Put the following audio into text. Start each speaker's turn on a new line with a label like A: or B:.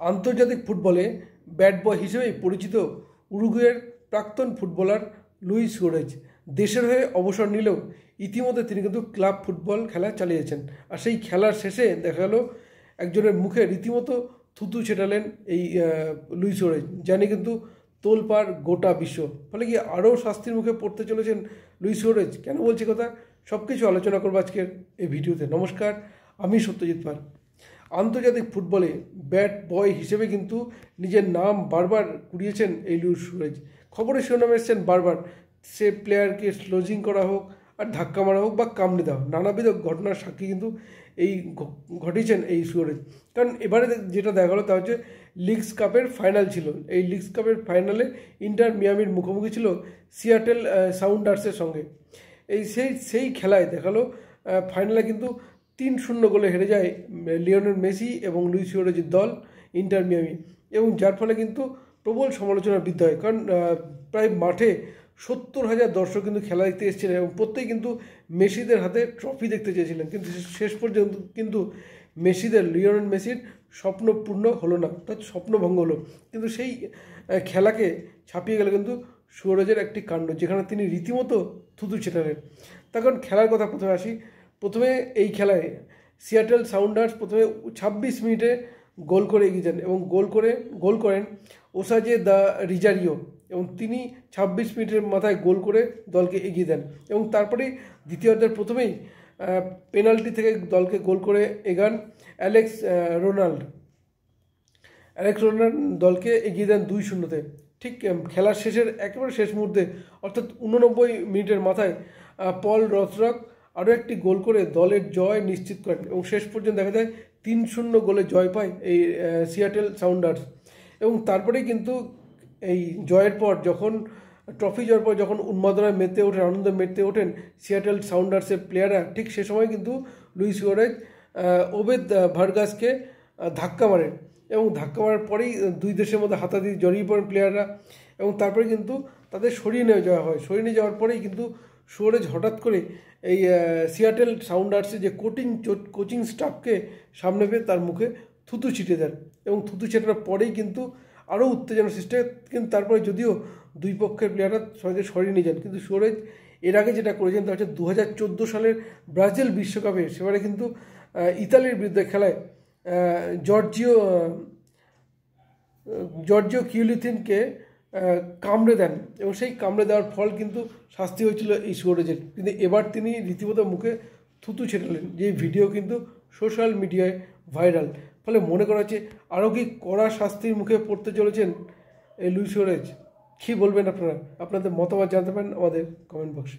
A: আন্তর্জাতিক ফুটবলে ব্যাট বয় হিসেবেই পরিচিত উরুগুয়ের প্রাক্তন ফুটবলার লুইস সুয়ারেজ দেশের হয়ে অবসর নিলেও ইতিমধ্যে তিনি কিন্তু ক্লাব ফুটবল খেলা চালিয়েছেন। আর সেই খেলার শেষে দেখা গেল একজনের মুখে রীতিমতো থুতু ছেটালেন এই লুইস সুয়ারেজ, জানি কিন্তু তোলপাড় গোটা বিশ্ব। ফলে কি আরও শাস্তির মুখে পড়তে চলেছেন লুইস সুয়ারেজ? কেন বলছি কথা, সব কিছু আলোচনা করবো আজকের এই ভিডিওতে। নমস্কার, আমি সত্যজিৎ পাল। আন্তর্জাতিক ফুটবলে ব্যাট বয় হিসেবে কিন্তু নিজের নাম বারবার কুড়িয়েছেন এই লুইস সুয়ারেজ। খবরের শিরোনামে এসেছেন বারবার, সে প্লেয়ারকে স্লোজিং করা হোক আর ধাক্কা মারা হোক বা কামড়ে দেওয়া, নানাবিধ ঘটনার সাক্ষী কিন্তু এই ঘটিয়েছেন এই সুয়ারেজ। কারণ এবারে যেটা দেখা গেলো তা হচ্ছে লিগস কাপের ফাইনাল ছিল। এই লিগস কাপের ফাইনালে ইন্টার মিয়ামির মুখোমুখি ছিল সিয়াটেল সাউন্ডার্সের সঙ্গে। সেই খেলায় দেখালো ফাইনালে কিন্তু 3-0 গোলে হেরে যায় লিওনেল মেসি এবং লুইস সুয়ারেজের দল ইন্টার মিয়ামি, এবং যার ফলে কিন্তু প্রবল সমালোচনার বৃদ্ধি হয়। কারণ প্রায় মাঠে 70,000 দর্শক কিন্তু খেলা দেখতে এসেছিলেন এবং প্রত্যেকে কিন্তু মেসিদের হাতে ট্রফি দেখতে চেয়েছিলেন। কিন্তু শেষ পর্যন্ত কিন্তু লিওনেল মেসির স্বপ্ন পূর্ণ হলো না, অর্থাৎ স্বপ্নভঙ্গ হলো। কিন্তু সেই খেলাকে ছাপিয়ে গেল কিন্তু সুয়ারেজের একটি কাণ্ড, যেখানে তিনি রীতিমতো থুতু ছেটালেন। তখন খেলার কথা প্রথমে আসি। প্রথমে এই খেলায় সিয়াটেল সাউন্ডার্স প্রথমে 26 মিনিটে গোল করে এগিয়ে যান এবং গোল করেন ওসাজে দ্য রিজারিও, এবং তিনি 26 মিনিটের মাথায় গোল করে দলকে এগিয়ে দেন। এবং তারপরেই দ্বিতীয়ার্ধের প্রথমেই পেনাল্টি থেকে দলকে গোল করে এগান অ্যালেক্স রোনাল্ড দলকে এগিয়ে দেন 2-0-তে। ঠিক খেলার একেবারে শেষ মুহূর্তে, অর্থাৎ 89 মিনিটের মাথায় পল রথরক আরও একটি গোল করে দলের জয় নিশ্চিত করেন এবং শেষ পর্যন্ত দেখা যায় 3-0 গোলে জয় পায় এই সিয়াটেল সাউন্ডার্স। এবং তারপরেই কিন্তু এই জয়ের পর ট্রফি জয়ের পর যখন উন্মাদনায় মেতে ওঠেন, আনন্দে মেতে ওঠেন সিয়াটেল সাউন্ডার্সের প্লেয়াররা, ঠিক সে সময় কিন্তু লুইস সুয়ারেজ ওবেদ ভার্গাসকে ধাক্কা মারেন এবং ধাক্কা মারার পরেই দুই দেশের মধ্যে হাতাহাতি জড়িয়ে পড়েন প্লেয়াররা, এবং তারপরে কিন্তু তাদের সরিয়ে নিয়ে যাওয়া হয়। সরিয়ে নিয়ে যাওয়ার পরেই কিন্তু সুয়ারেজ হঠাৎ করে এই সিয়াটেল সাউন্ডার্সের যে কোচিং স্টাফকে সামনে পেয়ে তার মুখে থুতু ছিটিয়ে দেন, এবং থুতু ছিটানোর পরেই কিন্তু আরও উত্তেজনা সৃষ্টি হয়। কিন্তু তারপরে যদিও দুই পক্ষের প্লেয়াররা সবাইকে সরিয়ে নিয়ে যান, কিন্তু সুয়ারেজ এর আগে যেটা করেছেন তা হচ্ছে 2014 সালের ব্রাজিল বিশ্বকাপে, সেবারে কিন্তু ইতালির বিরুদ্ধে খেলায় জর্জিও কিউলিথিনকে কামড়ে দেন, এবং সেই কামড়ে দেওয়ার ফল কিন্তু শাস্তি হয়েছিল এই সুয়ারেজের। কিন্তু এবার তিনি রীতিমতো মুখে থুতু ছেটালেন, যে ভিডিও কিন্তু সোশ্যাল মিডিয়ায় ভাইরাল। ফলে মনে করা হচ্ছে আরও কি কড়া শাস্তির মুখে পড়তে চলেছেন এই লুইস সুয়ারেজ। কী বলবেন আপনারা? আপনাদের মতামত জানতে পারেন আমাদের কমেন্ট বক্সে।